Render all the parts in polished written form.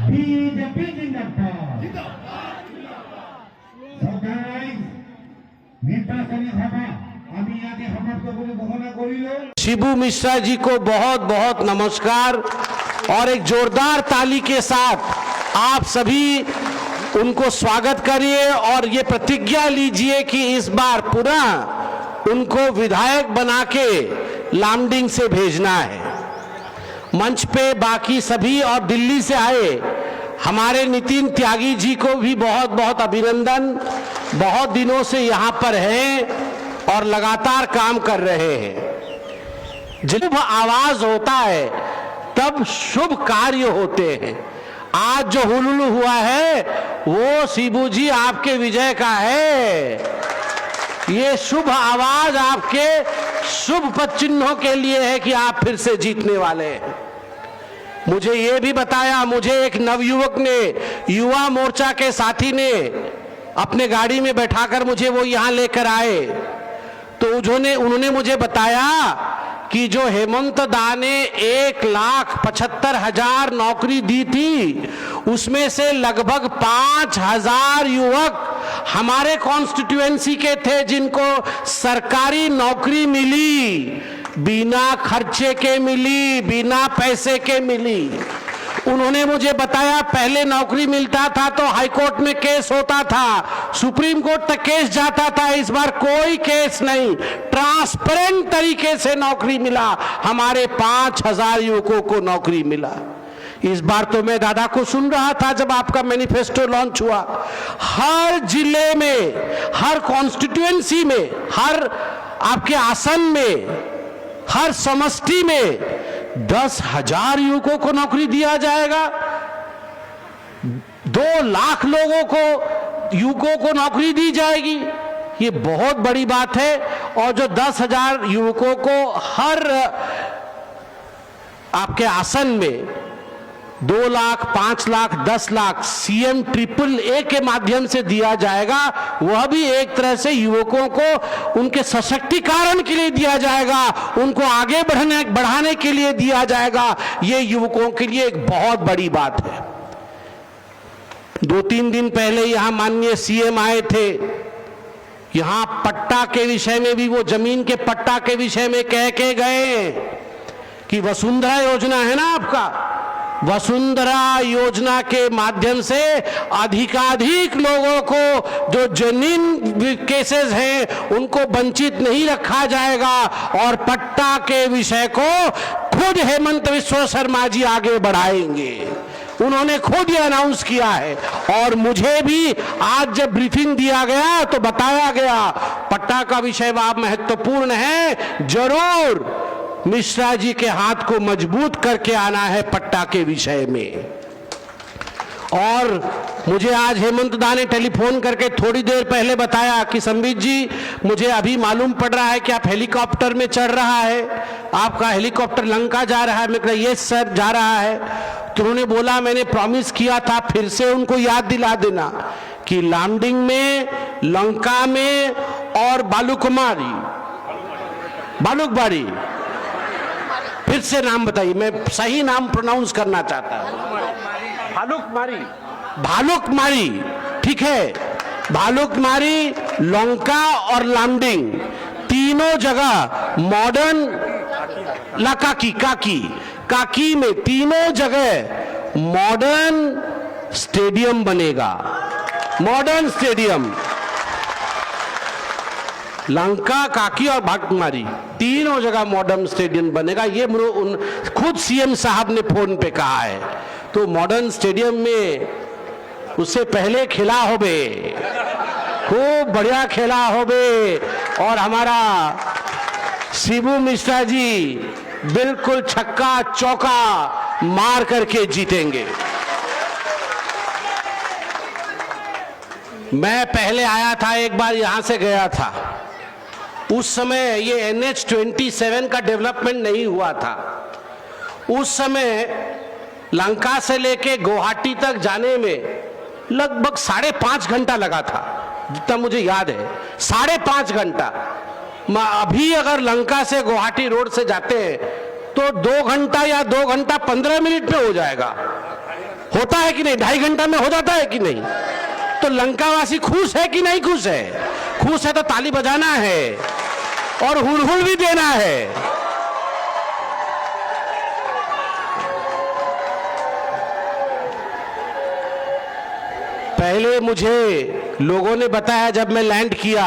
BJP জিন্দাবাদ। নির্বাচনী সভা আমি আগে সমাপ্ত করে ঘোষণা করিল। शिबू मिश्रा जी को बहुत बहुत नमस्कार और एक जोरदार ताली के साथ आप सभी उनको स्वागत करिए और ये प्रतिज्ञा लीजिए कि इस बार पुनः उनको विधायक बना के लामडिंग से भेजना है। मंच पे बाकी सभी और दिल्ली से आए हमारे नितिन त्यागी जी को भी बहुत बहुत अभिनंदन। बहुत दिनों से यहाँ पर हैं और लगातार काम कर रहे हैं। जब आवाज होता है तब शुभ कार्य होते हैं। आज जो हुलुलु हुआ है वो शिबू जी आपके विजय का है। ये शुभ आवाज आपके शुभ पद चिन्हों के लिए है कि आप फिर से जीतने वाले हैं। मुझे ये भी बताया, मुझे एक नवयुवक ने, युवा मोर्चा के साथी ने अपने गाड़ी में बैठाकर मुझे वो यहां लेकर आए तो उन्होंने मुझे बताया कि जो हेमंत दा ने 1,75,000 नौकरी दी थी उसमें से लगभग 5,000 युवक हमारे कॉन्स्टिट्यूएंसी के थे जिनको सरकारी नौकरी मिली, बिना खर्चे के मिली, बिना पैसे के मिली। उन्होंने मुझे बताया पहले नौकरी मिलता था तो हाई कोर्ट में केस होता था, सुप्रीम कोर्ट तक केस जाता था। इस बार कोई केस नहीं, ट्रांसपेरेंट तरीके से नौकरी मिला। हमारे 5,000 युवकों को नौकरी मिला। इस बार तो मैं दादा को सुन रहा था जब आपका मैनिफेस्टो लॉन्च हुआ। हर जिले में, हर कॉन्स्टिट्यूएंसी में, हर आपके आसन में, हर समष्टि में 10,000 युवकों को नौकरी दिया जाएगा। 2 लाख लोगों को, युवकों को नौकरी दी जाएगी। ये बहुत बड़ी बात है। और जो 10,000 युवकों को हर आपके आसन में 2 लाख, 5 लाख, 10 लाख CM AAA के माध्यम से दिया जाएगा, वह भी एक तरह से युवकों को उनके सशक्तिकरण के लिए दिया जाएगा, उनको आगे बढ़ाने के लिए दिया जाएगा। ये युवकों के लिए एक बहुत बड़ी बात है। 2-3 दिन पहले यहां माननीय CM आए थे। यहां पट्टा के विषय में भी, वो जमीन के पट्टा के विषय में कह के गए कि वसुंधरा योजना है ना आपका, वसुंधरा योजना के माध्यम से अधिकाधिक लोगों को जो जेन्युइन केसेस हैं उनको वंचित नहीं रखा जाएगा। और पट्टा के विषय को खुद हेमंत बिस्वा शर्मा जी आगे बढ़ाएंगे। उन्होंने खुद ये अनाउंस किया है। और मुझे भी आज जब ब्रीफिंग दिया गया तो बताया गया पट्टा का विषय बहुत महत्वपूर्ण है, जरूर मिश्रा जी के हाथ को मजबूत करके आना है पट्टा के विषय में। और मुझे आज हेमंत दा ने टेलीफोन करके थोड़ी देर पहले बताया कि संबित जी मुझे अभी मालूम पड़ रहा है कि आप हेलीकॉप्टर में चढ़ रहा है, आपका हेलीकॉप्टर लंका जा रहा है। मैं कहा यस सर जा रहा है। तो उन्होंने बोला मैंने प्रॉमिस किया था, फिर से उनको याद दिला देना कि लामडिंग में, लंका में और बालूकबाड़ी, फिर से नाम बताइए, मैं सही नाम प्रोनाउंस करना चाहता हूं। भालुकमारी, ठीक है। भालुकमारी, लंका और लामडिंग तीनों जगह मॉडर्न काकी में तीनों जगह मॉडर्न स्टेडियम बनेगा। मॉडर्न स्टेडियम, लंका, काकी और भालुकमारी तीनों जगह मॉडर्न स्टेडियम बनेगा। ये खुद CM साहब ने फोन पे कहा है। तो मॉडर्न स्टेडियम में उससे पहले खेला होबे, खूब बढ़िया खेला होबे। और हमारा शिबू मिश्रा जी बिल्कुल छक्का चौका मार करके जीतेंगे। मैं पहले आया था, एक बार यहां से गया था। उस समय ये NH-27 का डेवलपमेंट नहीं हुआ था। उस समय लंका से लेके गुवाहाटी तक जाने में लगभग 5.5 घंटा लगा था, जितना मुझे याद है 5.5 घंटा। अभी अगर लंका से गुवाहाटी रोड से जाते हैं तो 2 घंटा या 2 घंटा 15 मिनट में हो जाएगा। होता है कि नहीं? 2.5 घंटा में हो जाता है कि नहीं? तो लंकावासी खुश है कि नहीं खुश है? खुश है तो ताली बजाना है और हुड़हुड़ भी देना है। पहले मुझे लोगों ने बताया जब मैं लैंड किया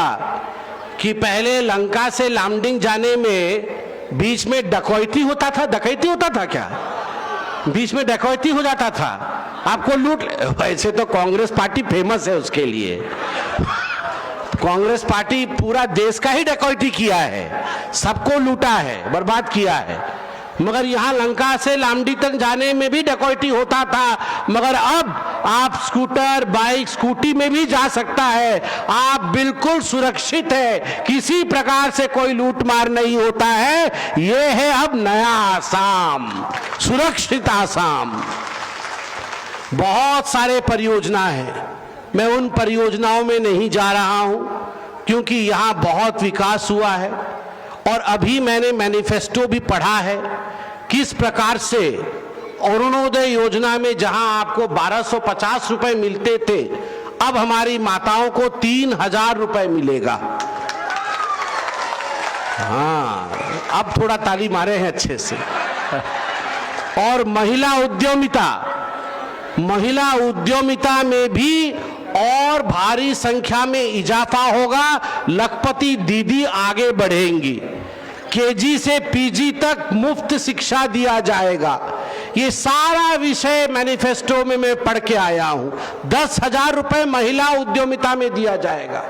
कि पहले लंका से लामडिंग जाने में बीच में डकैती होता था। डकैती होता था क्या? बीच में डकैती हो जाता था, आपको लूट। वैसे तो कांग्रेस पार्टी फेमस है उसके लिए। कांग्रेस पार्टी पूरा देश का ही डकैती किया है, सबको लूटा है, बर्बाद किया है। मगर यहाँ लंका से लामडी तक जाने में भी डकैती होता था, मगर अब आप स्कूटर, बाइक, स्कूटी में भी जा सकता है। आप बिल्कुल सुरक्षित है, किसी प्रकार से कोई लूटमार नहीं होता है। ये है अब नया आसाम, सुरक्षित आसाम। बहुत सारे परियोजना है, मैं उन परियोजनाओं में नहीं जा रहा हूं क्योंकि यहाँ बहुत विकास हुआ है। और अभी मैंने मैनिफेस्टो भी पढ़ा है किस प्रकार से अरुणोदय योजना में जहां आपको 1250 रुपए मिलते थे, अब हमारी माताओं को 3000 रुपए मिलेगा। हाँ, अब थोड़ा ताली मारे हैं अच्छे से। और महिला उद्यमिता में भी और भारी संख्या में इजाफा होगा। लखपति दीदी आगे बढ़ेंगी, केजी से पीजी तक मुफ्त शिक्षा दिया जाएगा। ये सारा विषय मैनिफेस्टो में मैं पढ़ के आया हूं। 10,000 रुपए महिला उद्यमिता में दिया जाएगा,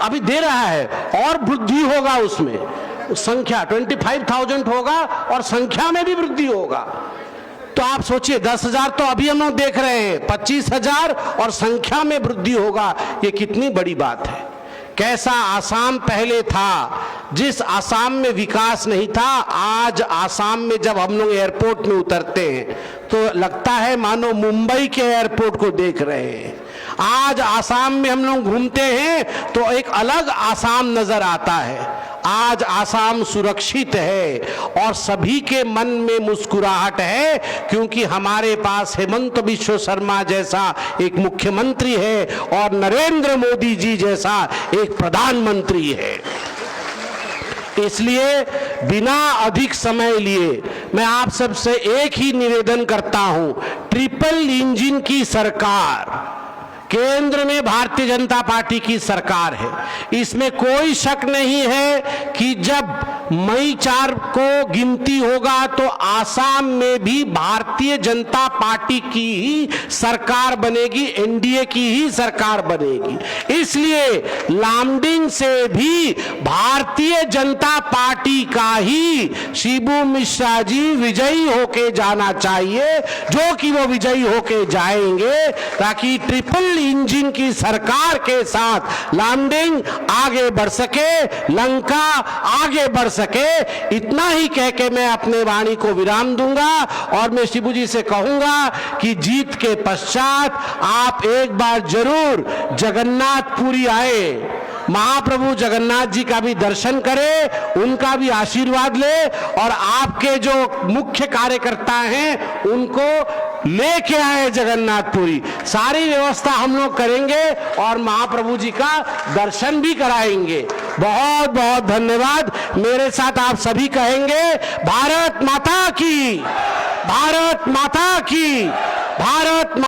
अभी दे रहा है, और वृद्धि होगा उसमें। संख्या 25,000 होगा और संख्या में भी वृद्धि होगा। तो आप सोचिए, 10,000 तो अभी हम लोग देख रहे हैं, 25,000 और संख्या में वृद्धि होगा। ये कितनी बड़ी बात है। कैसा आसाम पहले था, जिस आसाम में विकास नहीं था, आज आसाम में जब हम लोग एयरपोर्ट में उतरते हैं तो लगता है मानो मुंबई के एयरपोर्ट को देख रहे हैं। आज आसाम में हम लोग घूमते हैं तो एक अलग आसाम नजर आता है। आज आसाम सुरक्षित है और सभी के मन में मुस्कुराहट है, क्योंकि हमारे पास हेमंत बिश्व शर्मा जैसा एक मुख्यमंत्री है और नरेंद्र मोदी जी जैसा एक प्रधानमंत्री है। इसलिए बिना अधिक समय लिए मैं आप सबसे एक ही निवेदन करता हूं, ट्रिपल इंजन की सरकार, केंद्र में भारतीय जनता पार्टी की सरकार है। इसमें कोई शक नहीं है कि जब मई 4 को गिनती होगा तो आसाम में भी भारतीय जनता पार्टी की ही सरकार बनेगी, एनडीए की ही सरकार बनेगी। इसलिए लामडिंग से भी भारतीय जनता पार्टी का ही शिबू मिश्रा जी विजयी होके जाना चाहिए, जो कि वो विजयी होके जाएंगे, ताकि ट्रिपल इंजन की सरकार के साथ लामडिंग आगे बढ़ सके, लंका आगे बढ़ सके। इतना ही कह के मैं अपने वाणी को विराम दूंगा और मैं शिबू जी से कहूंगा कि जीत के पश्चात आप एक बार जरूर जगन्नाथपुरी आए, महाप्रभु जगन्नाथ जी का भी दर्शन करें, उनका भी आशीर्वाद ले, और आपके जो मुख्य कार्यकर्ता हैं उनको लेके आए जगन्नाथपुरी। सारी व्यवस्था हम लोग करेंगे और महाप्रभु जी का दर्शन भी कराएंगे। बहुत बहुत धन्यवाद। मेरे साथ आप सभी कहेंगे, भारत माता की, भारत माता की।